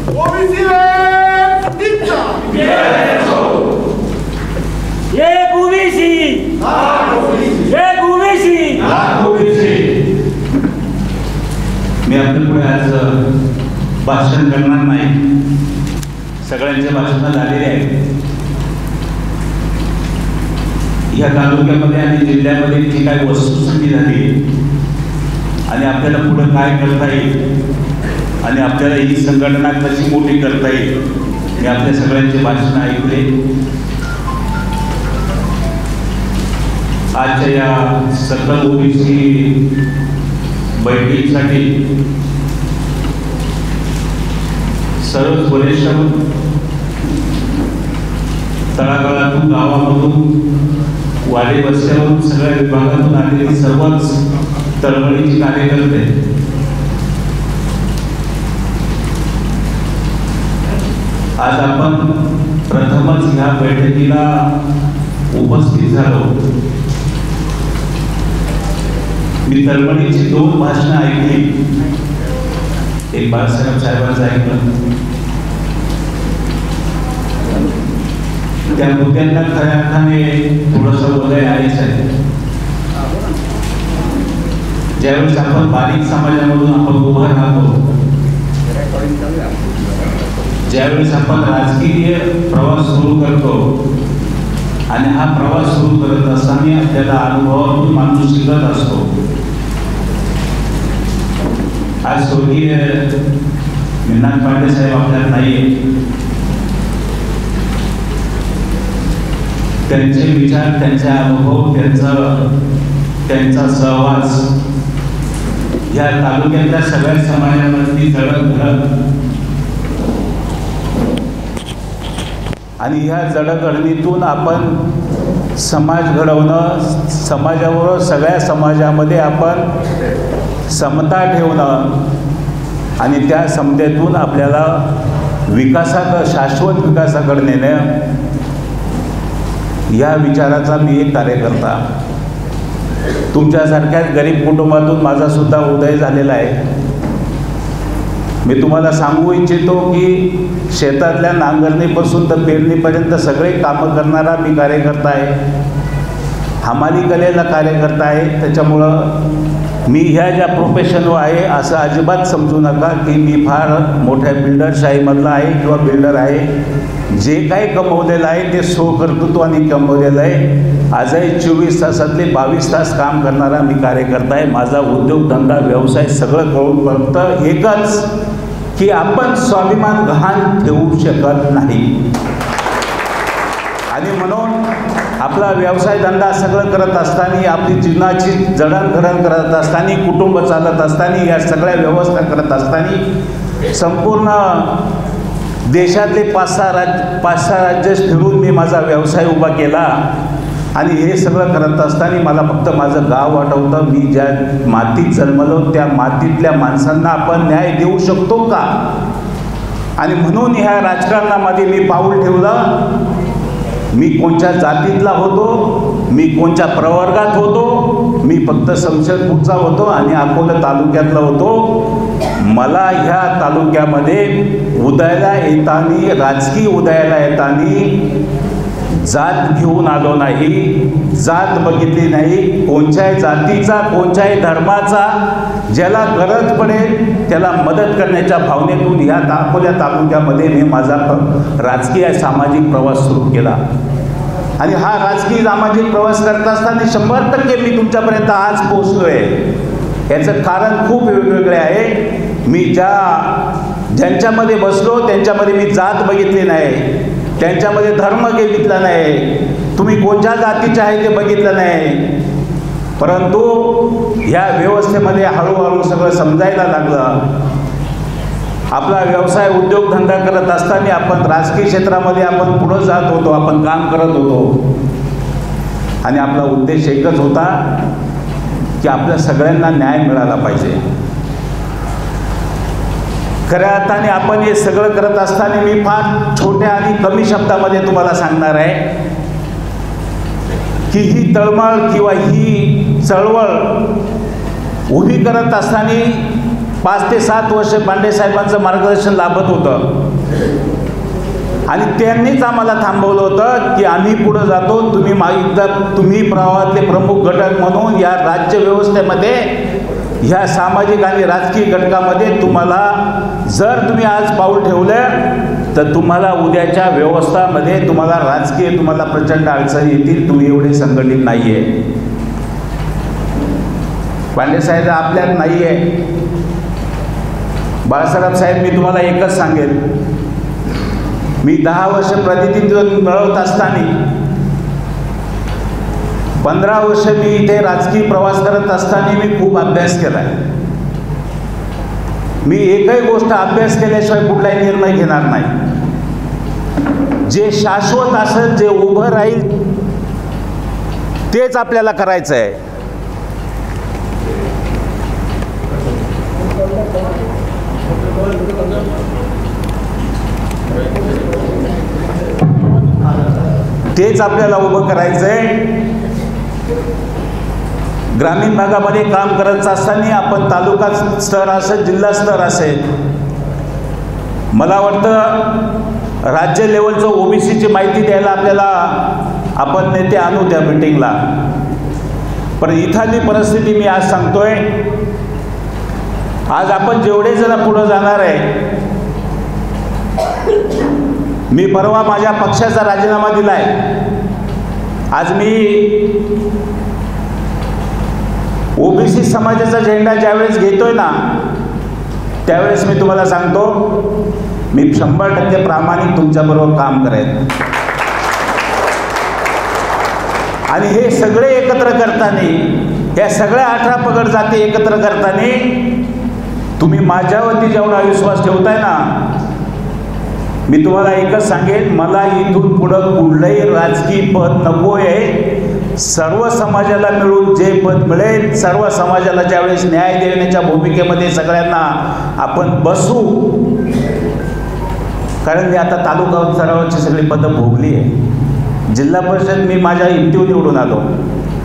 मी आपल्या पुढे आज भाषण करणार नाही. सगळ्यांचे भाषण झालेले आहेत. या तालुक्यामध्ये आणि जिल्ह्यामध्ये जी काही वस्तुस्थिती झाली आणि आपल्याला पुढे काय करता येईल आणि आपल्याला ही संघटना कशी मोठी करता येईल हे आपल्या सगळ्यांचे भाषण ऐकले. आजच्या या सकल ओबीसी बैठकीसाठी सर्वच वरिष्ठ तळागाळातून गावामधून वाडी वस्त्यावरून सगळ्या विभागातून आलेली सर्वच चळवळीची कार्यकर्ते आज आपण प्रथमच ह्या बैठकीला उपस्थित झालो. मी तळमळीची 2 भाषणं ऐकली. एक बाळासाहेब साहेबांचं ऐकलं. त्या मुद्द्यांना खऱ्या अर्थाने थोडंसं उदय आहेच आहे. ज्यावेळेस आपण बारीक समाजामधून आपण उभं राहतो, ज्यावेळेस आपण राजकीय प्रवास सुरू करतो आणि हा प्रवास सुरू करत असताना आपल्याला अनुभवातून माणूस शिकत असतो. आज स्वर्गीय निनाद पांडे साहेब आपल्याला नाहीये. त्यांचे विचार, त्यांचे अनुभव, त्यांचा सहवास या तालुक्यातल्या सगळ्या समाजामधली जडणघडण आणि ह्या जडणघडणीतून आपण समाज घडवणं, समाजाबरोबर सगळ्या समाजामध्ये आपण समता ठेवणं आणि त्या समतेतून आपल्याला शाश्वत विकासाकडे नेणं, या विचाराचा मी एक कार्यकर्ता. तुमच्यासारख्याच गरीब कुटुंबातून माझा सुद्धा उदय झालेला आहे. मी तुम्हाला सांगू इच्छितो की शेतातल्या नांगरणीपासून तर पेरणीपर्यंत सगळे कामं करणारा मी कार्यकर्ता आहे. हमाली कलेला कार्यकर्ता आहे. त्याच्यामुळं मी ह्या ज्या प्रोफेशनवर आहे असं अजिबात समजू नका की मी फार मोठ्या बिल्डरशाहीमधला आहे किंवा बिल्डर आहे. जे काही कमवलेलं आहे ते स्वकर्तृत्वाने कमवलेलं आहे. आजही 24 तासातले 22 तास काम करणारा मी कार्यकर्ता आहे. माझा उद्योगधंदा व्यवसाय सगळं कळून फक्त एकच की आपण स्वाभिमान गहाण ठेवू शकत नाही. आणि म्हणून आपला व्यवसाय धंदा सगळं करत असताना, आपली जीवनाची जडणघडण करत असताना, कुटुंब चालत असताना, या सगळ्या व्यवस्था करत असताना संपूर्ण देशातले 5-6 राज्य फिरून मी माझा व्यवसाय उभा केला. आणि हे सगळं करत असताना मला फक्त माझं गाव आठवतं. मी ज्या मातीत जन्मलो त्या मातीतल्या माणसांना आपण न्याय देऊ शकतो का? आणि म्हणून ह्या राजकारणामध्ये मी पाऊल ठेवलं. मी कोणत्या जातीतला होतो, मी कोणत्या प्रवर्गात होतो, मी फक्त शमशेरपूरचा होतो आणि अकोला तालुक्यातला होतो. मला ह्या तालुक्यामध्ये उदयाला येताना, राजकीय उदयाला येताना जात घेऊन आलो नाही, जात बघितली नाही. कोणत्याही जातीचा, कोणत्याही धर्माचा ज्याला गरज पडेल त्याला मदत करण्याच्या भावनेतून ह्या अकोला तालुक्यामध्ये मी माझा राजकीय सामाजिक प्रवास सुरू केला. आणि हा राजकीय सामाजिक प्रवास करत असताना 100% मी तुमच्यापर्यंत आज पोहोचलो आहे. याचं कारण खूप वेगवेगळे आहे. मी ज्यांच्यामध्ये बसलो त्यांच्यामध्ये मी जात बघितली नाही, त्यांच्यामध्ये धर्म बघितला नाही, तुम्ही कोणत्या जातीचे आहे ते बघितलं नाही. परंतु ह्या व्यवस्थेमध्ये हळूहळू सगळं समजायला लागलं. आपला व्यवसाय उद्योगधंदा करत असताना आपण राजकीय क्षेत्रामध्ये आपण पुढं जात होतो, आपण काम करत होतो. आणि आपला उद्देश एकच होता की आपल्या सगळ्यांना न्याय मिळाला पाहिजे. खऱ्या अर्थाने आपण हे सगळं करत असताना मी फार छोट्या आणि कमी शब्दामध्ये तुम्हाला सांगणार आहे की ही तळमळ किंवा ही चळवळ उभी करत असताना 5 ते 7 वर्ष पांडे साहेबांचं मार्गदर्शन लाभत होतं आणि त्यांनीच आम्हाला थांबवलं होतं की आम्ही पुढे जातो, तुम्ही प्रवाहातले प्रमुख घटक म्हणून या राज्य व्यवस्थेमध्ये, ह्या सामाजिक आणि राजकीय घटकामध्ये तुम्हाला जर तुम्ही आज पाऊल ठेवलं तर तुम्हाला उद्याच्या व्यवस्थामध्ये तुम्हाला प्रचंड अडचणी येतील, तुम्ही एवढे संघटित नाही आहे. पांडे साहेब आपल्यात नाही आहे. बाळासाहेब साहेब, मी तुम्हाला एकच सांगेन, मी 10 वर्ष प्रतिनिधित्व मिळवत असताना 15 वर्ष मी इथे राजकीय प्रवास करत असताना मी खूप अभ्यास केला आहे. मी एकही गोष्ट अभ्यास केल्याशिवाय कुठलाही निर्णय घेणार नाही. जे शाश्वत असेल, जे उभं राहील, तेच आपल्याला करायचं आहे. तेच आपल्याला उभं करायचं आहे. ग्रामीण भागामध्ये काम करत असताना आपण तालुका स्तर असेल, जिल्हा स्तर असेल, मला वाटतं राज्य लेवलचं ओबीसीची माहिती द्यायला आपल्याला आपण नेते आणू त्या मीटिंगला. पण इथली परिस्थिती मी आज सांगतोय, आज आपण जेवढे जण पुढे जाणार आहे, मी परवा माझ्या पक्षाचा राजीनामा दिलाय. आज मी ओबीसी समाजाचा झेंडा ज्यावेळेस घेतोय ना, त्यावेळेस मी तुम्हाला सांगतो, मी 100% प्रामाणिक तुमच्याबरोबर काम करेन. आणि हे सगळे एकत्र करताना, या सगळ्या 18 पगड जाती एकत्र करताना तुम्ही माझ्यावरती जेवढा विश्वास ठेवताय ना, मी तुम्हाला एकच सांगेन, मला इथून पुढं कुठलंही राजकीय पद नको आहे. सर्व समाजाला मिळून जे पद मिळेल, सर्व समाजाला ज्यावेळेस न्याय देण्याच्या भूमिकेमध्ये सगळ्यांना आपण बसू. कारण मी आता तालुका स्तरावरची सगळी पदं भोगली आहे. जिल्हा परिषद मी माझ्या हिमतीवर निवडून आलो,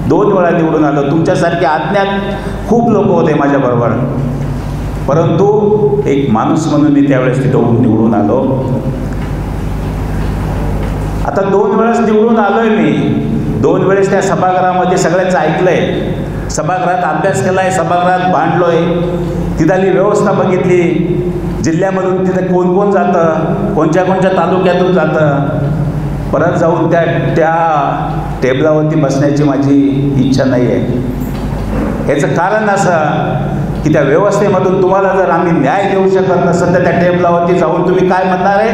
2 वेळा निवडून आलो. तुमच्यासारखे अज्ञात खूप लोक होते माझ्याबरोबर, परंतु एक माणूस म्हणून मी त्यावेळेस तिथं निवडून आलो. आता 2 वेळेस निवडून आलोय मी. 2 वेळेस त्या सभागृहामध्ये सगळ्यांचं ऐकलंय, सभागृहात अभ्यास केलाय, सभागृहात भांडलोय, तिथली व्यवस्था बघितली, जिल्ह्यामधून तिथे कोण कोण जातं, कोणत्या कोणत्या तालुक्यातून जातं. परत जाऊन त्या टेबलावरती बसण्याची माझी इच्छा नाही आहे. याचं कारण असं की त्या व्यवस्थेमधून तुम्हाला जर आम्ही न्याय देऊ शकत नसेल तर त्या टेबलावरती जाऊन तुम्ही काय म्हणणार आहे?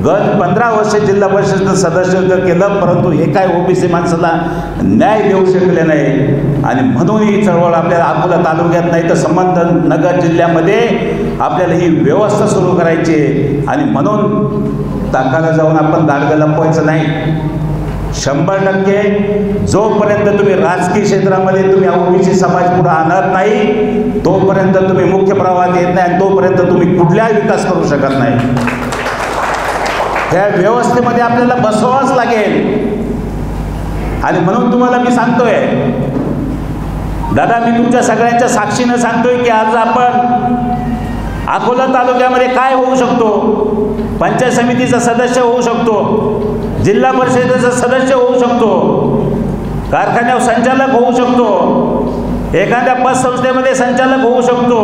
गत 15 वर्ष जिल्हा परिषद सदस्य केलं, परंतु एकाही ओबीसी माणसाला न्याय देऊ शकले नाही. आणि म्हणून ही चळवळ आपल्याला अकोला तालुक्यात नाही तर संबंधनगर जिल्ह्यामध्ये आपल्याला ही व्यवस्था सुरू करायची आहे. आणि म्हणून ताकाला जाऊन आपण दाडगं लपवायचं नाही. 100% जोपर्यंत तुम्ही राजकीय क्षेत्रामध्ये तुम्ही ओबीसी समाज पुढे आणत नाही, तोपर्यंत तुम्ही मुख्य प्रवाहात येत नाही आणि तोपर्यंत तुम्ही कुठलाही विकास करू शकत नाही. त्या व्यवस्थेमध्ये आपल्याला बसवावंच लागेल. आणि म्हणून तुम्हाला मी सांगतोय दादा, मी तुमच्या सगळ्यांच्या साक्षीनं सांगतोय की आज आपण अकोला तालुक्यामध्ये काय होऊ शकतो? पंचायत समितीचा सदस्य होऊ शकतो, जिल्हा परिषदेचा सदस्य होऊ शकतो, कारखान्यावर संचालक होऊ शकतो, एखाद्या पतसंस्थेमध्ये संचालक होऊ शकतो.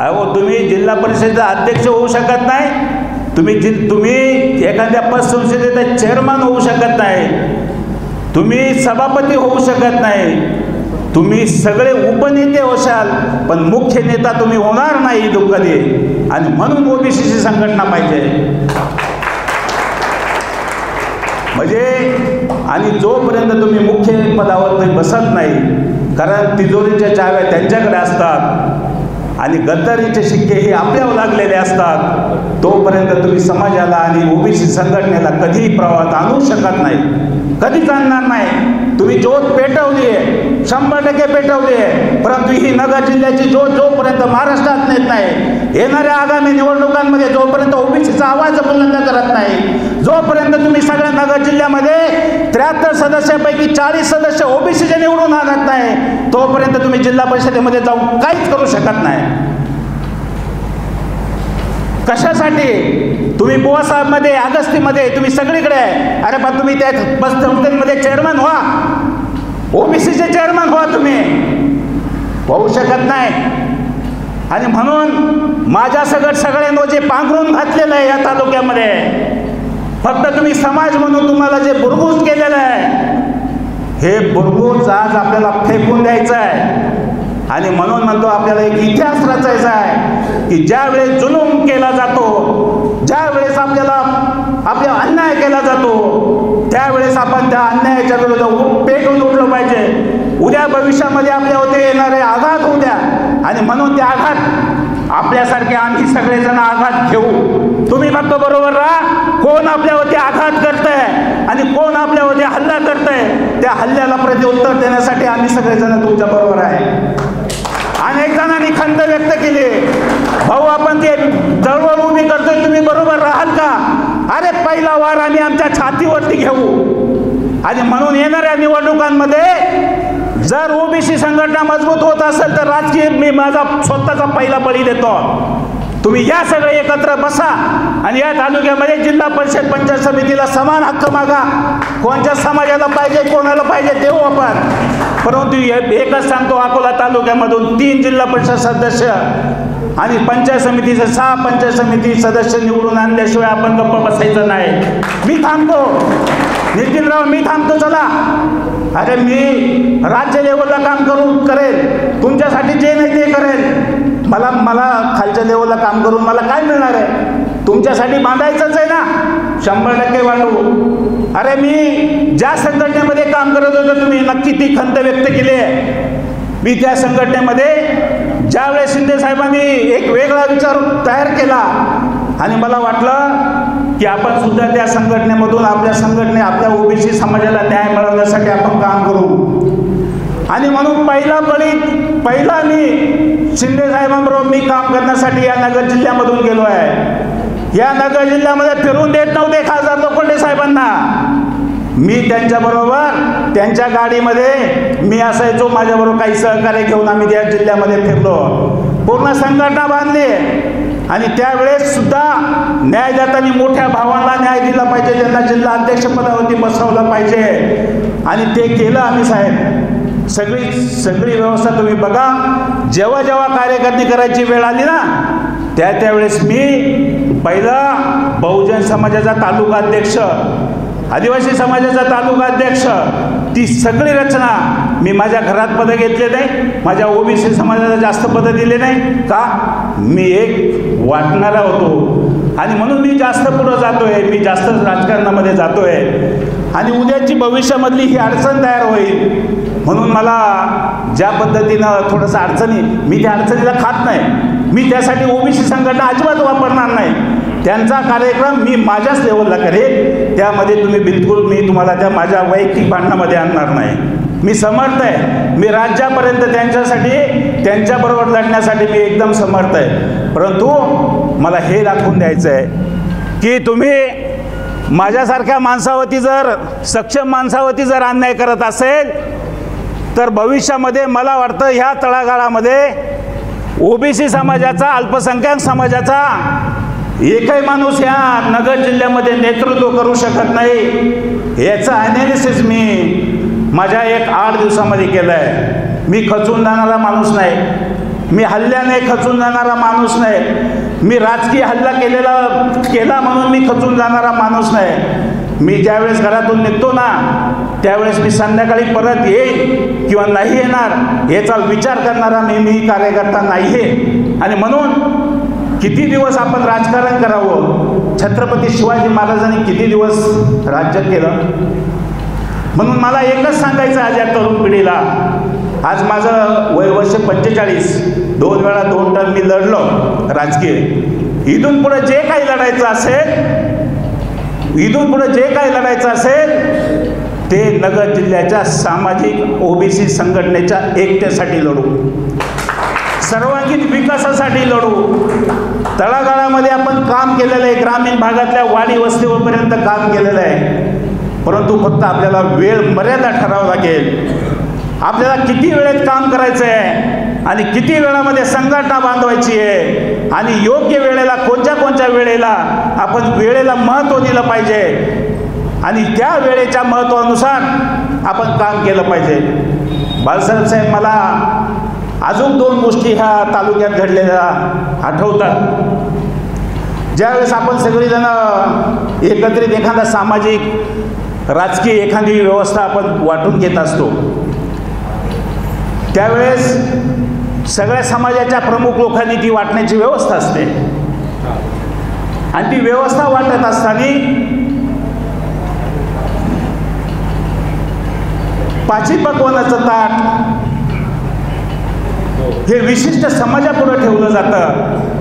अहो, तुम्ही जिल्हा परिषदेचा अध्यक्ष होऊ शकत नाही, तुम्ही एखाद्या पतसंस्थेचा चेअरमन होऊ शकत नाही, तुम्ही सभापती होऊ शकत नाही, तुम्ही सगळे उपनेते होशाल, पण मुख्य नेता तुम्ही होणार नाही कधी. आणि म्हणून ओबीसीची संघटना पाहिजे. म्हणजे आणि जोपर्यंत तुम्ही मुख्य पदावर तुम्ही बसत नाही, कारण तिजोरीच्या चाव्या त्यांच्याकडे असतात आणि गद्दारीचे शिक्के हे आपल्यावर लागलेले असतात, तोपर्यंत तुम्ही समाजाला आणि ओबीसी संघटनेला कधीही प्रवाहात आणू शकत नाही, कधीच आणणार नाही. तुम्ही ज्योत पेटवली आहे, 100% पेटवली आहे, परंतु ही नगर जिल्ह्याची ज्योत जोपर्यंत महाराष्ट्रात नेत नाही, येणाऱ्या आगामी निवडणुकांमध्ये जोपर्यंत ओबीसीचा आवाज बुलंद करत नाही, जोपर्यंत तुम्ही सगळ्या नगर जिल्ह्यामध्ये 73 सदस्यापैकी 40 सदस्य ओबीसीचे निवडून आणत नाही, तोपर्यंत तुम्ही जिल्हा परिषदेमध्ये जाऊन काहीच करू शकत नाही. कशासाठी? तुम्ही बुवासाहेबमध्ये, अगस्तीमध्ये, तुम्ही सगळीकडे आहे. अरे पण तुम्ही त्या बस कंपनीमध्ये चेअरमन व्हा, ओबीसीचे चेअरमन व्हा. तुम्ही होऊ शकत नाही. आणि म्हणून माझ्या सगळ्यांना जे पांघरून घातलेलं आहे या तालुक्यामध्ये, फक्त तुम्ही समाज म्हणून तुम्हाला जे बुरबुज केलेलं आहे, हे बुरबुज आज आपल्याला फेकून द्यायचं आहे. आणि म्हणून म्हणतो आपल्याला एक इतिहास रचायचा आहे की ज्या वेळेस जुलूम केला जातो, ज्या वेळेस आपल्या अन्याय केला जातो, त्यावेळेस आपण त्या अन्यायाच्या विरोधात पेटून उठलं पाहिजे. उद्या भविष्यामध्ये आपल्यावरती येणारे आघात होऊ द्या. आणि म्हणून ते आघात आपल्यासारखे आम्ही सगळेजण आघात घेऊ. तुम्ही फक्त बरोबर राहा. कोण आपल्यावरती आघात करतंय आणि कोण आपल्यावरती हल्ला करतंय, त्या हल्ल्याला प्रत्युत्तर देण्यासाठी आम्ही सगळेजण तुमच्या बरोबर आहे. अनेक जणांनी खंत व्यक्त केली, भाऊ आपण ते चळवळ उभी करतोय, तुम्ही बरोबर राहाल का? अरे पहिला वार आम्ही आमच्या छातीवरती घेऊ. आणि म्हणून येणाऱ्या निवडणुकांमध्ये जर ओबीसी संघटना मजबूत होत असेल तर राजकीय मी माझा स्वतःचा पहिला बळी देतो. तुम्ही या सगळे एकत्र बसा आणि या तालुक्यामध्ये जिल्हा परिषद पंचायत समितीला समान हक्क मागा. कोणत्या समाजाला पाहिजे, कोणाला पाहिजे देऊ आपण. परंतु एकच सांगतो, अकोला तालुक्यामधून 3 जिल्हा परिषद सदस्य आणि पंचायत समितीचे 6 पंचायत समिती सदस्य निवडून आणल्याशिवाय आपण गप्प बसायचं नाही. मी थांबतो नितीनराव, मी थांबतो. चला, अरे मी राज्य लेवलला काम करेल, तुमच्यासाठी जे नाही ते करेल. मला खालच्या लेवलला काम करून मला काय मिळणार आहे? तुमच्यासाठी बांधायचंच आहे ना, 100% वाढवू. अरे मी ज्या संघटनेमध्ये काम करत होतो, तुम्ही नक्की ती खंत व्यक्त केली आहे. मी त्या संघटनेमध्ये ज्यावेळेस शिंदे साहेबांनी एक वेगळा विचार तयार केला आणि मला वाटलं की आपण सुद्धा त्या संघटनेमधून आपल्या ओबीसी समाजाला न्याय मिळवण्यासाठी आपण काम करू. आणि म्हणून पहिला मी शिंदे साहेबांबरोबर मी काम करण्यासाठी या नगर जिल्ह्यामधून गेलो आहे. या नगर जिल्ह्यामध्ये फिरून देत नव्हते खासदार लोखंडे साहेबांना. मी त्यांच्याबरोबर त्यांच्या गाडीमध्ये मी असायचो, माझ्याबरोबर काही सहकार्य घेऊन आम्ही त्या जिल्ह्यामध्ये फिरलो, पूर्ण संघटना बांधली. आणि त्यावेळेस सुद्धा न्याय देताना मोठ्या भावांना न्याय दिला पाहिजे, त्यांना जिल्हा अध्यक्षपदावरती बसवलं पाहिजे. आणि ते केलं आम्ही साहेब. सगळी व्यवस्था तुम्ही बघा. जेव्हा कार्यकर्ते करायची वेळ आली ना, त्यावेळेस मी पहिला बहुजन समाजाचा तालुका अध्यक्ष, आदिवासी समाजाचा तालुका अध्यक्ष, ती सगळी रचना मी माझ्या घरात पदं घेतले नाही, माझ्या ओबीसी समाजाला जास्त पदं दिले नाही. का? मी एक वाटणारा होतो आणि म्हणून मी जास्त पुढं जातोय, मी जास्त राजकारणामध्ये जातोय. आणि उद्याची भविष्यामधली ही अडचण तयार होईल. म्हणून मला ज्या पद्धतीनं थोडंसं अडचणी, मी त्या अडचणीला खात नाही. मी त्यासाठी ओबीसी संघटना अजिबात वापरणार नाही. त्यांचा कार्यक्रम मी माझ्याच लेवलला करेन. त्यामध्ये तुम्ही तुम्हाला त्या माझ्या वैयक्तिक भांडणामध्ये आणणार नाही. मी समर्थ आहे. मी राज्यापर्यंत त्यांच्याबरोबर लढण्यासाठी मी एकदम समर्थ आहे. परंतु मला हे दाखवून द्यायचं आहे की तुम्ही माझ्यासारख्या माणसावरती सक्षम माणसावरती अन्याय करत असेल तर भविष्यामध्ये मला वाटतं ह्या तळागाळामध्ये ओबीसी समाजाचा, अल्पसंख्याक समाजाचा एकही माणूस या नगर जिल्ह्यामध्ये नेतृत्व करू शकत नाही. याचं ॲनालिसिस मी माझ्या 8 दिवसामध्ये केलं आहे. मी खचून जाणारा माणूस नाही, मी हल्ल्याने खचून जाणारा माणूस नाही, मी राजकीय हल्ला केला म्हणून मी खचून जाणारा माणूस नाही. मी ज्यावेळेस घरातून निघतो ना, त्यावेळेस मी संध्याकाळी परत येईल किंवा नाही येणार याचा विचार करणारा मी कार्यकर्ता नाही आहे. आणि म्हणून किती दिवस आपण राजकारण करावं? छत्रपती शिवाजी महाराजांनी किती दिवस राज्य केलं? म्हणून मला एकच सांगायचं आज या तरुण पिढीला, आज माझं वर्ष 45, 2 वेळा 2 टर्म मी लढलो राजकीय. इथून पुढे जे काही लढायचं असेल ते नगर जिल्ह्याच्या सामाजिक ओबीसी संघटनेच्या एकतेसाठी लढू, सर्वांगीण विकासासाठी लढू. तळागाळामध्ये आपण काम केलेलं आहे, ग्रामीण भागातल्या वाडी वस्तीपर्यंत काम केलेलं आहे. परंतु फक्त आपल्याला वेळ मर्यादा ठरावं लागेल. आपल्याला किती वेळेत काम करायचं आहे आणि किती वेळामध्ये संघटना बांधवायची आहे आणि योग्य वेळेला कोणत्या वेळेला आपण वेळेला महत्त्व दिलं पाहिजे आणि त्या वेळेच्या महत्त्वानुसार आपण काम केलं पाहिजे. बाळासाहेब साहेब, मला अजून 2 गोष्टी ह्या तालुक्यात घडलेल्या आठवतात. ज्यावेळेस आपण सगळीजण एकत्रित एखादा सामाजिक राजकीय एखादी व्यवस्था आपण वाटून घेत असतो, त्यावेळेस सगळ्या समाजाच्या प्रमुख लोकांनी ती वाटण्याची व्यवस्था असते आणि ती व्यवस्था वाटत असताना पाची पकवानाचं ताट हे विशिष्ट समाजापुढे ठेवलं जातं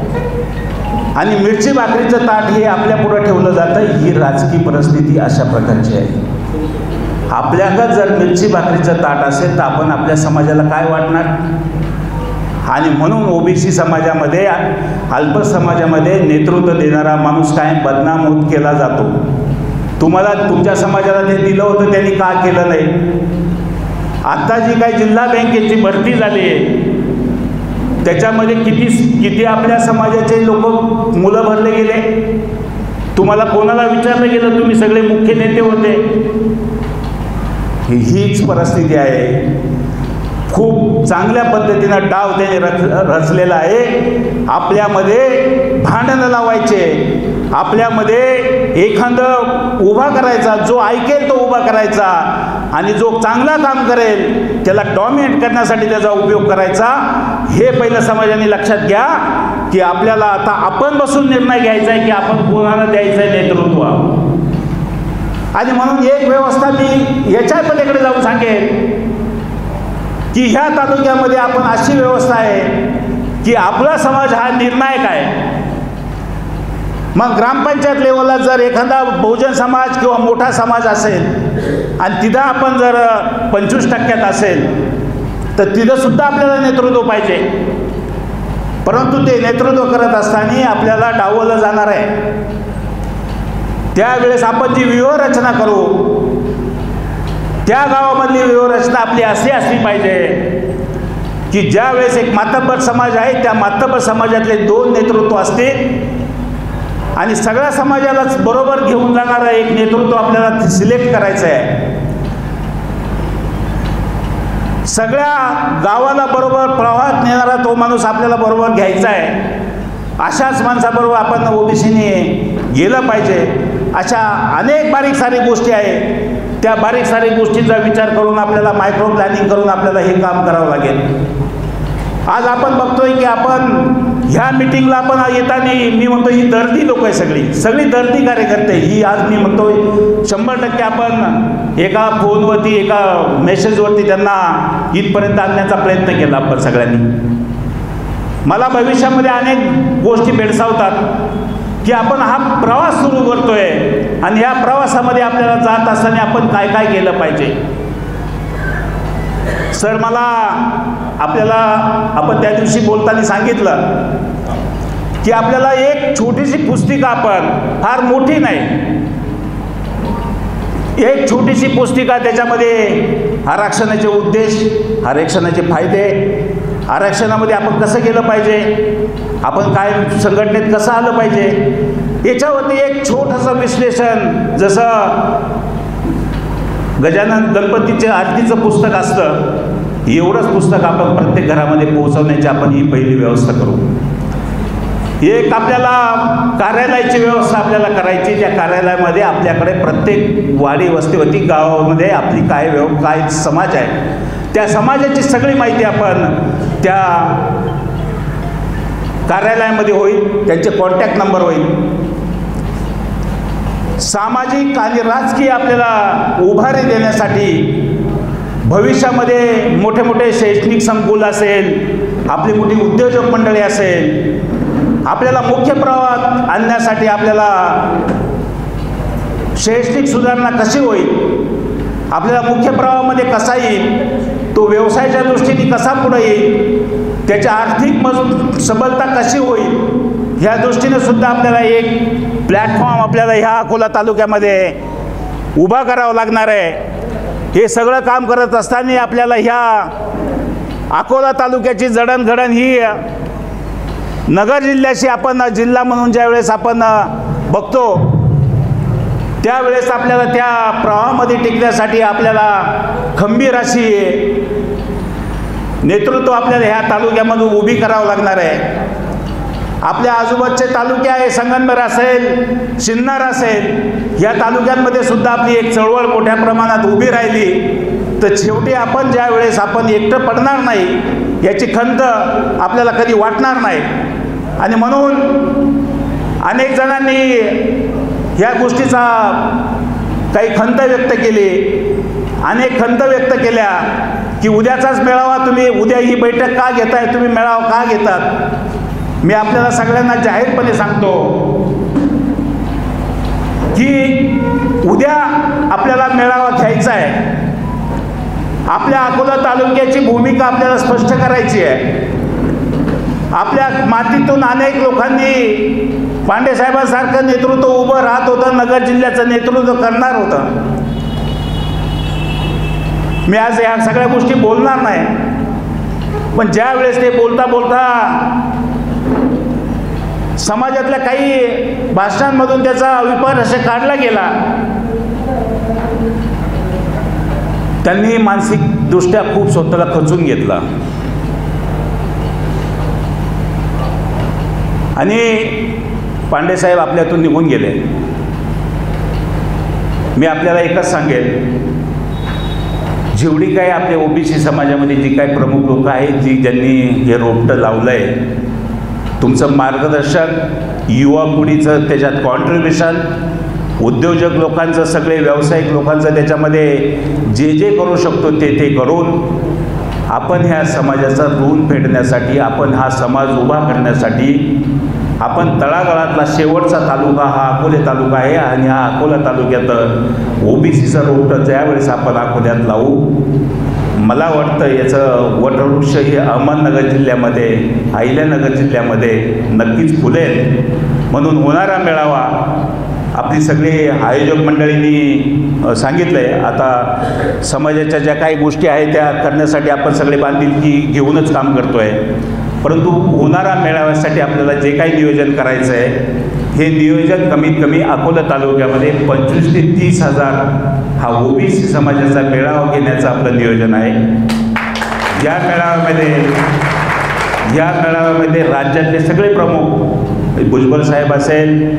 आणि मिरची भाकरीचं ताट हे आपल्या पुढे ठेवलं जातं. ही राजकीय परिस्थिती अशा प्रकारची आहे. आपल्याकडं जर मिरची भाकरीचं ताट असेल तर आपण आपल्या समाजाला काय वाटणार? आणि म्हणून ओबीसी समाजामध्ये, अल्प समाजामध्ये नेतृत्व देणारा माणूस काय बदनाम होत केला जातो. तुम्हाला तुमच्या समाजाला ते दिलं होतं, त्यांनी का केलं नाही? आता जी काही जिल्हा बँकेची भरती झाली आहे त्याच्यामध्ये किती आपल्या समाजाचे लोक मुलं भरले गेले? तुम्हाला कोणाला विचारलं गेलं? तुम्ही सगळे मुख्य नेते होते. हीच परिस्थिती आहे. खूप चांगल्या पद्धतीनं डाव त्याने रचलेला आहे. आपल्यामध्ये भांडणं लावायचे, आपल्यामध्ये एखादं उभा करायचा, जो ऐकेल तो उभा करायचा आणि जो चांगला काम करेल त्याला डॉमिनेट करण्यासाठी त्याचा उपयोग करायचा. हे पहिलं समाजाने लक्षात घ्या की आपल्याला आता आपण बसून निर्णय घ्यायचा आहे की आपण कोणाला द्यायचं आहे नेतृत्व. आणि म्हणून एक व्यवस्था मी याच्या पलीकडे जाऊन सांगेन की ह्या तालुक्यामध्ये आपण अशी व्यवस्था आहे की आपला समाज हा निर्णायक आहे. मग ग्रामपंचायत लेवलला जर एखादा बहुजन समाज किंवा मोठा समाज असेल आणि तिथं आपण जर 25% असेल तर तिथंसुद्धा आपल्याला नेतृत्व पाहिजे. परंतु ते नेतृत्व करत असताना आपल्याला डावलं जाणार आहे. त्यावेळेस आपण जी व्यूहरचना करू, त्या गावामधली व्यूहरचना आपली अशी असली पाहिजे की ज्यावेळेस एक मातब्बर समाज आहे त्या मातब्बर समाजातले 2 नेतृत्व असतील आणि सगळ्या समाजालाच बरोबर घेऊन जाणारं एक नेतृत्व आपल्याला सिलेक्ट करायचं आहे. सगळ्या गावाला बरोबर प्रवाहात नेणारा तो माणूस आपल्याला बरोबर घ्यायचा आहे. अशाच माणसाबरोबर आपण ओबीसीने गेलं पाहिजे. अशा अनेक बारीक सारीक गोष्टी आहेत. त्या बारीक सारीक गोष्टींचा विचार करून आपल्याला मायक्रो प्लॅनिंग करून आपल्याला हे काम करावं लागेल. आज आपण बघतोय की आपण ह्या मिटिंगला आपण येताना मी म्हणतो ही दर्दी लोक आहे, सगळी दर्दी कार्यकर्ते. ही आज मी म्हणतो 100% आपण एका फोनवरती एका मेसेजवरती त्यांना इथपर्यंत आणण्याचा प्रयत्न केला आपण सगळ्यांनी. मला भविष्यामध्ये अनेक गोष्टी भेडसावतात की आपण हा प्रवास सुरू करतोय आणि या प्रवासामध्ये आपल्याला जात असताना आपण काय काय केलं पाहिजे. सर, मला आपल्याला आपण त्या दिवशी बोलताना सांगितलं की आपल्याला एक छोटीशी पुस्तिका, आपण फार मोठी नाही, एक छोटीशी पुस्तिका, त्याच्यामध्ये आरक्षणाचे उद्देश, आरक्षणाचे फायदे, आरक्षणामध्ये आपण कसं केलं पाहिजे, आपण काय संघटनेत कसं आलं पाहिजे, याच्यावरती एक छोटंसं विश्लेषण, जसं गजानन गणपतीच्या आरतीचं पुस्तक असतं एवढंच पुस्तक आपण प्रत्येक घरामध्ये पोहोचवण्याची आपण ही पहिली व्यवस्था करू. एक आपल्याला कार्यालयाची व्यवस्था आपल्याला करायची. त्या कार्यालयामध्ये आपल्याकडे प्रत्येक वाडी वस्तीवरती गावामध्ये आपली काय समाज आहे त्या समाजाची सगळी माहिती आपण त्या कार्यालयामध्ये होईल. त्यांचे कॉन्टॅक्ट नंबर होईल. सामाजिक आणि राजकीय आपल्याला उभारी देण्यासाठी भविष्यामध्ये मोठे मोठे शैक्षणिक संकुल असेल, आपली मोठी उद्योजक मंडळी असेल, आपल्याला मुख्य प्रवाहात आणण्यासाठी आपल्याला शैक्षणिक सुधारणा कशी होईल, आपल्याला मुख्य प्रवाहामध्ये कसा येईल, तो व्यवसायाच्या दृष्टीने कसा पुढे येईल, त्याची आर्थिक सबलता कशी होईल, ह्या दृष्टीने सुद्धा आपल्याला एक प्लॅटफॉर्म आपल्याला ह्या अकोला तालुक्यामध्ये उभा करावा लागणार आहे. हे सगळं काम करत असताना आपल्याला ह्या अकोला तालुक्याची जडणघडण ही नगर जिल्ह्याशी आपण जिल्हा म्हणून ज्यावेळेस आपण बघतो त्यावेळेस आपल्याला त्या प्रवाहामध्ये टिकण्यासाठी आपल्याला खंबीर अशी नेतृत्व आपल्याला ह्या तालुक्यामधून उभी करावं लागणार आहे. आपल्या आजूबाजूचे तालुके आहे, संगमनेर असेल, सिन्नर असेल, या तालुक्यांमध्ये सुद्धा आपली एक चळवळ मोठ्या प्रमाणात उभी राहिली तर शेवटी आपण ज्या वेळेस आपण एकटं पडणार नाही याची खंत आपल्याला कधी वाटणार नाही. आणि म्हणून अनेक जणांनी ह्या गोष्टीचा काही खंत व्यक्त केली, अनेक खंत व्यक्त केल्या की उद्याचाच मेळावा तुम्ही, उद्या ही बैठक का घेताय, तुम्ही मेळावा का घेतात. मी आपल्याला सगळ्यांना जाहीरपणे सांगतो की उद्या आपल्याला मेळावा घ्यायचा आहे. आपल्या अकोला तालुक्याची भूमिका आपल्याला स्पष्ट करायची आहे. आपल्या मातीतून अनेक लोकांनी पांडेसाहेबांसारखं नेतृत्व उभं राहत होतं, नगर जिल्ह्याचं नेतृत्व करणार होतं. मी आज ह्या सगळ्या गोष्टी बोलणार नाही, पण ज्या वेळेस ते बोलता बोलता समाजातल्या काही भाषणांमधून त्याचा विपर असे काढला गेला, त्यांनी मानसिकदृष्ट्या खूप स्वतःला खचून घेतला. आणि पांडेसाहेब आपल्यातून निघून गेले. मी आपल्याला एकच सांगेल, जेवढी काही आपल्या ओबीसी समाजामध्ये जी काही प्रमुख लोक आहेत, ज्यांनी हे रोपटं लावलं आहे, तुमचं मार्गदर्शन, युवा पिढीचं त्याच्यात कॉन्ट्रीब्युशन, उद्योजक लोकांचं, सगळे व्यावसायिक लोकांचं त्याच्यामध्ये जे जे करू शकतो ते करून आपण ह्या समाजाचा ऋण फेडण्यासाठी, आपण हा समाज उभा करण्यासाठी, आपण तळागाळातला शेवटचा तालुका हा अकोले तालुका आहे. आणि हा अकोला तालुक्यात ओबीसीचं रोपटं ज्यावेळेस आपण अकोल्यात लावू, मला वाटतं याचं वटवृक्ष हे अहमदनगर जिल्ह्यामध्ये, अहिल्यानगर जिल्ह्यामध्ये नक्कीच फुलेल. म्हणून होणारा मेळावा आपली सगळी आयोजक मंडळींनी सांगितलं आहे, आता समाजाच्या ज्या काही गोष्टी आहेत त्या करण्यासाठी आपण सगळे बांधिलकी घेऊनच काम करतो आहे. परंतु होणारा मेळाव्यासाठी आपल्याला जे काही नियोजन करायचं आहे, हे नियोजन कमीत कमी अकोला तालुक्यामध्ये 25 ते 30 हजार हा ओबीसी समाजाचा मेळावा घेण्याचं आपलं नियोजन आहे. या मेळाव्यामध्ये राज्यातले सगळे प्रमुख, भुजबळ साहेब असेल,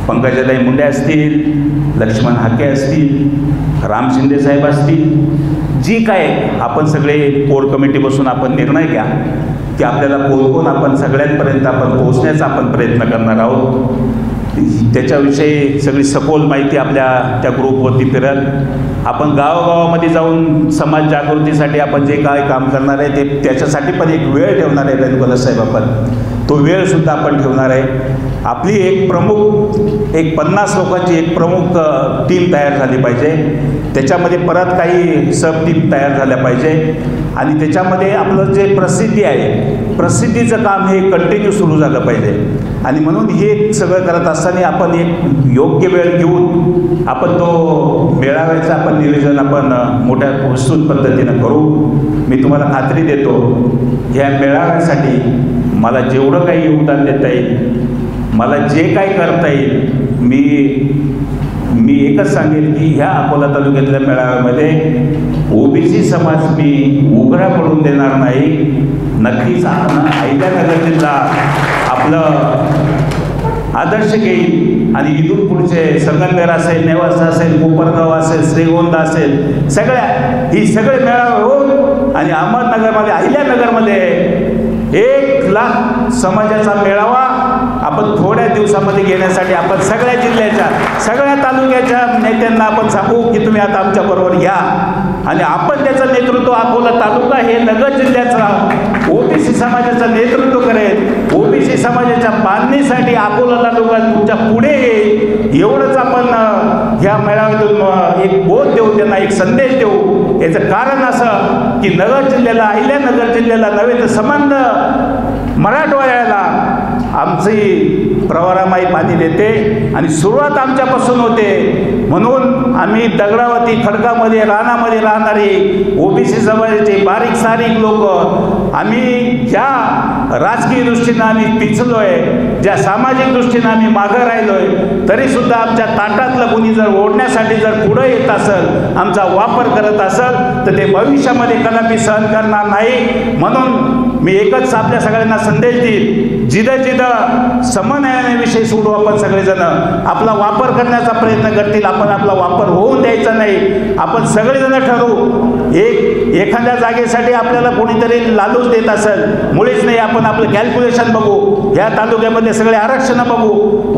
पंकजाताई मुंडे असतील, लक्ष्मण हाके असतील, राम शिंदे साहेब असतील, जी काय आपण सगळे कोर कमिटी बसून आपण निर्णय घ्या की आपल्याला कोण आपण सगळ्यांपर्यंत आपण पोहोचण्याचा आपण प्रयत्न करणार आहोत. त्याच्याविषयी सगळी सखोल माहिती आपल्या त्या ग्रुपवरती फिरल. आपण गावागावामध्ये जाऊन समाज जागृतीसाठी आपण जे काय काम करणार आहे ते त्याच्यासाठी पण एक वेळ ठेवणार आहे रणकुला साहेब. आपण तो वेळसुद्धा आपण ठेवणार आहे. आपली एक प्रमुख 50 लोकांची एक प्रमुख टीम तयार झाली पाहिजे. त्याच्यामध्ये परत काही सब टीम तयार झाल्या पाहिजे. आणि त्याच्यामध्ये आपलं जे प्रसिद्धी आहे, प्रसिद्धीचं काम हे कंटिन्यू सुरू झालं पाहिजे. आणि म्हणून हे सगळं करत असताना आपण एक योग्य वेळ घेऊन आपण तो मेळाव्याचं आपण नियोजन आपण मोठ्या विस्तृत पद्धतीनं करू. मी तुम्हाला खात्री देतो, ह्या मेळाव्यासाठी मला जेवढं काही योगदान देता येईल, मला जे काही करता येईल, मी एकच सांगेन की ह्या अकोला तालुक्यातल्या मेळाव्यामध्ये ओबीसी समाज मी उघडा पडून देणार नाही. नक्कीच अहिल्यानगर जिल्हा आपलं आदर्श घेईल आणि इथून पुढचे संगमनेर असेल, नेवासा असेल, कोपरगाव असेल, श्रीगोंदा असेल, ही सगळे मेळावे होऊन आणि अहमदनगरमध्ये, अहिल्यानगरमध्ये 1 लाख समाजाचा मेळावा आपण थोड्या दिवसामध्ये घेण्यासाठी आपण सगळ्या जिल्ह्याच्या, सगळ्या तालुक्याच्या नेत्यांना आपण सांगू की तुम्ही आता आमच्याबरोबर या. आणि आपण त्याचं नेतृत्व, अकोला तालुका हे नगर जिल्ह्याचा ओबीसी समाजाचं नेतृत्व करेल. ओबीसी समाजाच्या बांधणीसाठी अकोला तालुका तुमच्या पुढे येईल. एवढंच आपण ह्या मेळाव्यातून एक बोध देऊ, त्यांना एक संदेश देऊ. याचं कारण असं की नगर जिल्ह्याला, अहिल्यानगर जिल्ह्याला नव्हे तर संबंध मराठवाड्याला आमची प्रवरामाई पाणी देते आणि सुरुवात आमच्यापासून होते. म्हणून आम्ही दगडावती खडकामध्ये रानामध्ये राहणारे ओबीसी समाजाचे बारीक सारीक लोक आम्ही ज्या राजकीय दृष्टीनं आम्ही पिचलोय, ज्या सामाजिक दृष्टीनं आम्ही मागं राहिलोय, तरीसुद्धा आमच्या ताटातलं कोणी जर ओढण्यासाठी जर पुढं येत असेल, आमचा वापर करत असेल, तर ते भविष्यामध्ये कदापि सहन करणार नाही. म्हणून मी एकच आपल्या सगळ्यांना संदेश देईल, जिथं जिथं समन्वयाविषयी सोडू आपण सगळेजण आपला वापर करण्याचा प्रयत्न करतील, आपण आपला वापर होऊन द्यायचा नाही. आपण सगळेजण ठरवू, एखाद्या जागेसाठी आपल्याला कोणीतरी लालूच देत असेल, मुळीच नाही, आपण आपलं कॅल्क्युलेशन बघू, या तालुक्यामध्ये सगळे आरक्षणं बघू,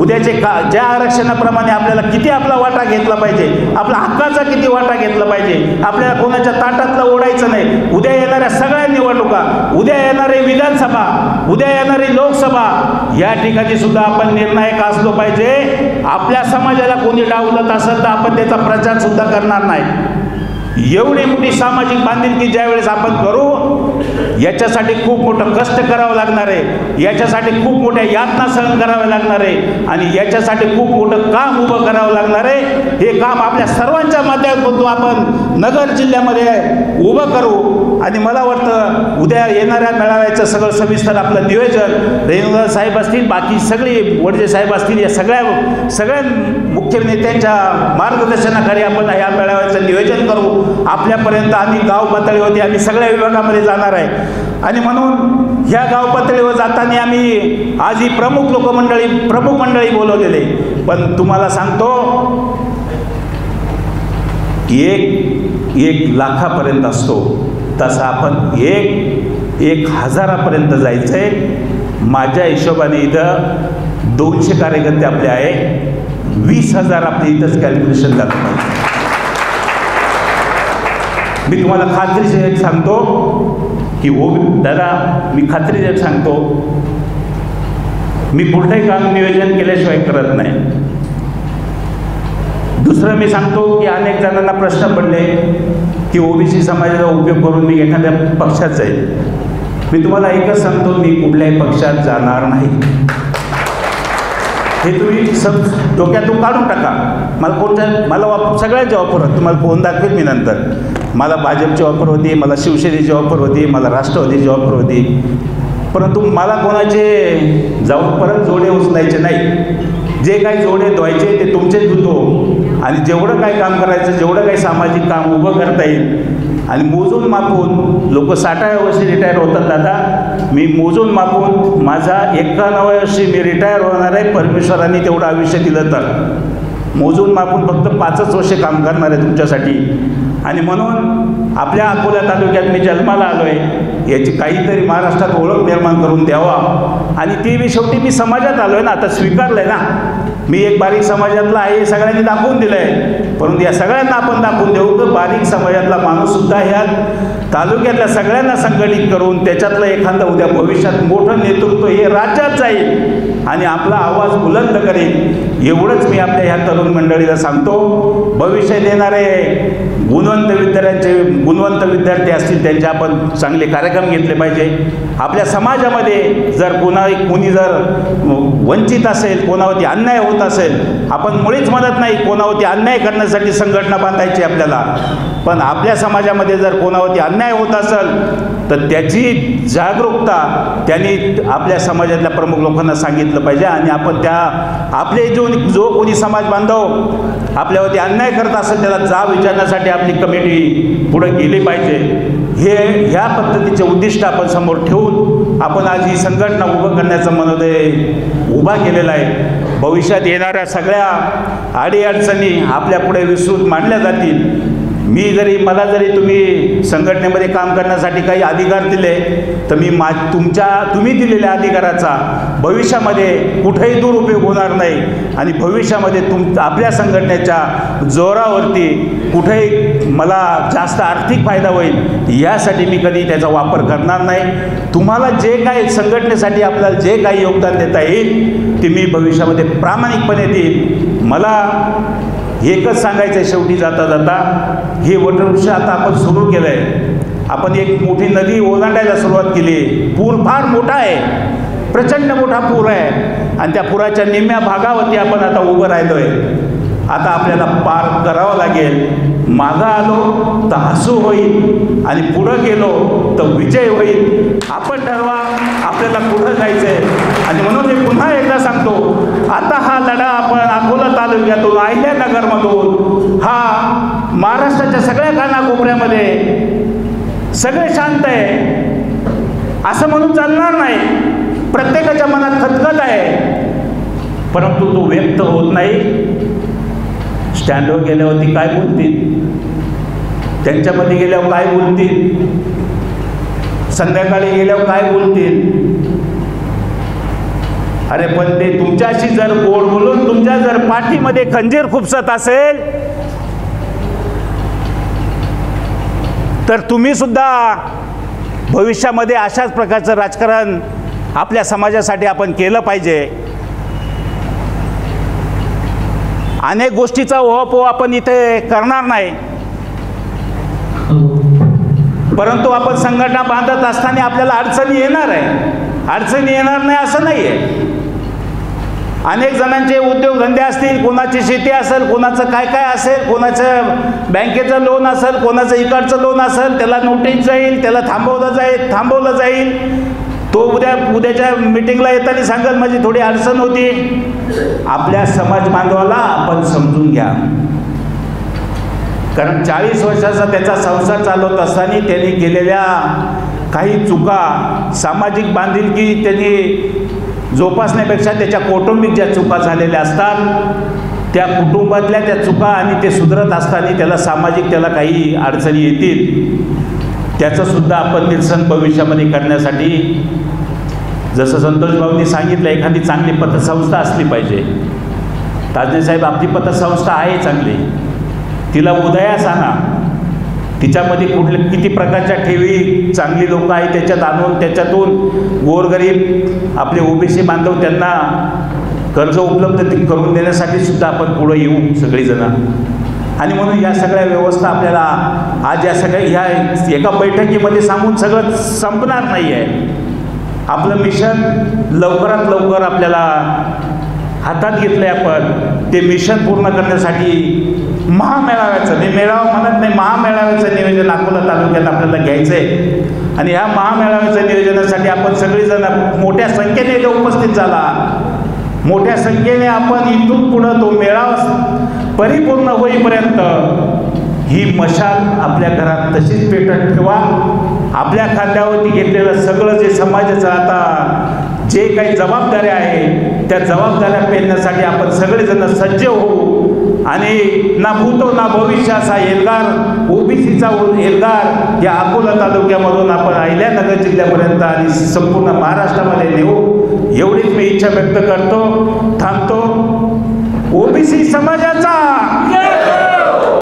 उद्याचे ज्या आरक्षणाप्रमाणे आपल्याला किती आपला वाटा घेतला पाहिजे, आपला हक्काचा किती वाटा घेतला पाहिजे, आपल्याला कोणाच्या ताटातलं ओढायचं नाही. उद्या येणाऱ्या सगळ्या निवडणुका, उद्या येणारी विधानसभा, उद्या येणारी लोकसभा, या ठिकाणी सुद्धा आपण निर्णायक असलो पाहिजे. आपल्या समाजाला कोणी डावलत असेल तर आपण त्याचा प्रचार सुद्धा करणार नाही. एवढी मोठी सामाजिक बांधिलकी ज्यावेळेस आपण करू, याच्यासाठी खूप मोठं कष्ट करावं लागणार आहे, याच्यासाठी खूप मोठ्या यातना सहन कराव्या लागणार आहे आणि याच्यासाठी खूप मोठं काम उभं करावं लागणार आहे. हे काम आपल्या सर्वांच्या माध्यमातून आपण नगर जिल्ह्यामध्ये उभं करू आणि मला वाटतं उद्या येणाऱ्या मेळाव्याचं सगळं सविस्तर आपलं नियोजन रेणुका साहेब असतील, बाकी सगळे वडजे साहेब असतील, या सगळ्या मुख्य नेत्यांच्या मार्गदर्शनाखाली आपण या मेळाव्याचं नियोजन करू. आपल्यापर्यंत आम्ही गाव पातळीवरती आम्ही सगळ्या विभागामध्ये जाणार आहे आणि म्हणून ह्या गाव पातळीवर जाताना आम्ही आज ही प्रमुख मंडळी बोलवलेले. पण तुम्हाला सांगतो, एक लाखापर्यंत असतो तसं आपण एक हजारापर्यंत जायचंय. माझ्या हिशोबाने इथं 200 कार्यकर्ते आपले आहे, 20,000 आपले इथंच कॅल्क्युलेशन झालं पाहिजे. मी तुम्हाला खात्रीशीर सांगतो की दादा, मी खात्रीशीर सांगतो, मी कुठलंही काम नियोजन केल्याशिवाय करत नाही. दुसरं मी सांगतो की अनेक जणांना प्रश्न पडले की ओबीसी समाजाचा उपयोग करून मी एखाद्या पक्षात जाईल. मी तुम्हाला एकच सांगतो, मी कुठल्याही पक्षात जाणार नाही. हे तुम्ही डोक्यातून काढून टाका. मला सगळ्यांची ऑफर होती, तुम्हाला फोन दाखवेल मी नंतर. मला भाजपची ऑफर होती, मला शिवसेनेची ऑफर होती, मला राष्ट्रवादीची ऑफर होती, परंतु मला कोणाचे जाऊन परत जोडे उचलायचे नाही. जे काही जोडे धुवायचे ते तुमचेच धुतो आणि जेवढं काही काम करायचं, जेवढं काही सामाजिक काम उभं करता येईल आणि मोजून मापून, लोक 60व्या वर्षी रिटायर होतात दादा, मी मोजून मापून माझा 91व्या वर्षी मी रिटायर होणार आहे. परमेश्वरांनी तेवढं आयुष्य दिलं तर मोजून मापून फक्त 5च वर्षे काम करणार आहे तुमच्यासाठी. आणि म्हणून आपल्या अकोला तालुक्यात मी जन्माला आलो आहे, याची काहीतरी महाराष्ट्रात ओळख निर्माण करून द्यावा. आणि ती मी शेवटी मी समाजात आलो आहे ना, आता स्वीकारलं आहे ना, मी एक बारीक समाजातला आहे हे सगळ्यांनी दाखवून दिलं आहे. परंतु या सगळ्यांना आपण दाखवून देऊ की बारीक समाजातला माणूससुद्धा ह्या तालुक्यातल्या सगळ्यांना संघटित करून त्याच्यातलं एखादं उद्या भविष्यात मोठं नेतृत्व हे राज्यात जाईल आणि आपला आवाज बुलंद करेल. एवढंच मी आपल्या ह्या तरुण मंडळीला सांगतो. भविष्यात येणारे गुणवंत विद्यार्थी असतील, त्यांचे आपण चांगले कार्यक्रम घेतले पाहिजे. आपल्या समाजामध्ये जर कोणी जर वंचित असेल, कोणावरती अन्याय होत असेल, आपण मुळीच म्हणत नाही कोणावरती अन्याय करण्यासाठी संघटना बांधायची आपल्याला, पण आपल्या समाजामध्ये जर कोणावरती अन्याय होत असेल तर त्याची जागरूकता त्यांनी आपल्या समाजातल्या प्रमुख लोकांना सांगितलं पाहिजे आणि आपण आपले जो कोणी समाज बांधव आपल्यावरती अन्याय करत असेल त्याला जाब विचारण्यासाठी आपली कमिटी पुढे गेली पाहिजे. ह्या पद्धतीचे उद्दिष्ट आपण समोर ठेवून आपण आज ही संघटना उभं करण्याचं मनोदय उभा केलेला आहे. भविष्यात येणाऱ्या सगळ्या अडीअडचणी आपल्या पुढे विस्तृत मांडल्या जातील. मला जरी तुम्ही संघटनेमध्ये काम करण्यासाठी काही अधिकार दिले तर मी तुम्ही दिलेल्या अधिकाराचा भविष्यामध्ये कुठेही दुरुपयोग होणार नाही आणि भविष्यामध्ये आपल्या संघटनेच्या जोरावरती कुठेही मला जास्त आर्थिक फायदा होईल यासाठी मी कधी त्याचा वापर करणार नाही. तुम्हाला जे काही संघटनेसाठी आपल्याला जे काही योगदान देता येईल ते मी भविष्यामध्ये प्रामाणिकपणे देईन. मला एकच सांगायचं आहे शेवटी जाता जाता, हे वटवृक्ष आता आपण सुरू केलं आहे. आपण एक मोठी नदी ओलांडायला सुरुवात केली. पूर फार मोठा आहे, प्रचंड मोठा पूर आहे आणि त्या पुराच्या निम्म्या भागावरती आपण आता उभं राहिलो आहे. आता आपल्याला पार करावं लागेल. मागं आलो तर हसू होईल आणि पुढं गेलो तर विजय होईल. आपण ठरवा आपल्याला पुढं जायचं आहे. आणि म्हणून मी पुन्हा एकदा सांगतो, आता हा लढा आपण अकोला तालुक्यातून अहिल्यानगरमधून हा महाराष्ट्राच्या सगळ्या कानाकोपऱ्यामध्ये सगळे शांत आहे असं म्हणून चालणार नाही. प्रत्येकाच्या मनात खतखत आहे, परंतु तो व्यक्त होत नाही. स्टँडवर गेल्यावरती काय बोलतील, त्यांच्यामध्ये गेल्यावर काय बोलतील, संध्याकाळी गेल्यावर काय बोलतील. अरे पण ते तुमच्याशी जर गोड बोलून तुमच्या जर पाठीमध्ये खंजीर खुपसत असेल तर तुम्ही सुद्धा भविष्यामध्ये अशाच प्रकारचं राजकारण आपल्या समाजासाठी आपण केलं पाहिजे. अनेक गोष्टीचा ओहापोह आपण इथे करणार नाही, परंतु आपण संघटना बांधत असताना आपल्याला अडचणी येणार आहे. अडचणी येणार नाही असं नाही आहे. अनेक जणांचे उद्योगधंदे असतील, कोणाची शेती असेल, कोणाचं काय काय असेल, कोणाचं बँकेचं लोन असेल, कोणाचं इकडचं लोन असेल, त्याला नोटीस जाईल, त्याला थांबवलं जाईल. तो उद्याच्या मीटिंगला येताना सांगेल माझी थोडी अडचण होती. आपल्या समाज बांधवाला आपण समजून घ्या, कारण 40 वर्षाचा त्याचा संसार चालवत असताना त्यांनी केलेल्या काही चुका, सामाजिक बांधिलकी त्यांनी जोपासण्यापेक्षा त्याच्या कौटुंबिक ज्या चुका झालेल्या असतात, त्या कुटुंबातल्या त्या चुका आणि ते सुधारत असताना त्याला सामाजिक त्याला काही अडचणी येतील, त्याचंसुद्धा आपण निरसन भविष्यामध्ये करण्यासाठी जसं संतोष भाऊंनी सांगितलं, एखादी चांगली पतसंस्था असली पाहिजे. ताजनेसाहेब आपली पतसंस्था आहे चांगली, तिला उदयास आणा. तिच्यामध्ये किती प्रकारच्या ठेवी चांगली लोक आहेत त्याच्यात आणून त्याच्यातून गोरगरीब आपले ओबीसी बांधव त्यांना कर्ज उपलब्ध करून देण्यासाठी सुद्धा आपण पुढे येऊ सगळीजणं. आणि म्हणून या सगळ्या व्यवस्था आपल्याला आज या सगळ्या ह्या एका बैठकीमध्ये सांगून सगळं संपणार नाही आहे. आपलं मिशन लवकरात लवकर आपल्याला हातात घेतलं आहे. आपण ते मिशन पूर्ण करण्यासाठी महामेळाव्याचं, मी मेळावा म्हणत नाही, महामेळाव्याचं नियोजन अकोला तालुक्यात आपल्याला घ्यायचं आहे. आणि ह्या महामेळाव्याच्या नियोजनासाठी आपण सगळीजण मोठ्या संख्येने इथे उपस्थित झाला. मोठ्या संख्येने आपण इथून पुढं तो मेळावा परिपूर्ण होईपर्यंत ही मशाल आपल्या घरात तशीच पेटत ठेवा. आपल्या खांद्यावरती घेतलेलं सगळं जे समाजाचं आता जे काही जबाबदाऱ्या आहे त्या जबाबदाऱ्या पेलण्यासाठी आपण सगळेजण सज्ज होऊ. आणि ना भूतो ना भविष्य असा एल्गार, ओबीसीचा एल्गार या अकोला तालुक्यामधून आपण अहिल्यानगर जिल्ह्यापर्यंत आणि संपूर्ण महाराष्ट्रामध्ये नेऊ, एवढीच मी इच्छा व्यक्त करतो. थांबतो. ओबीसी समाजाचा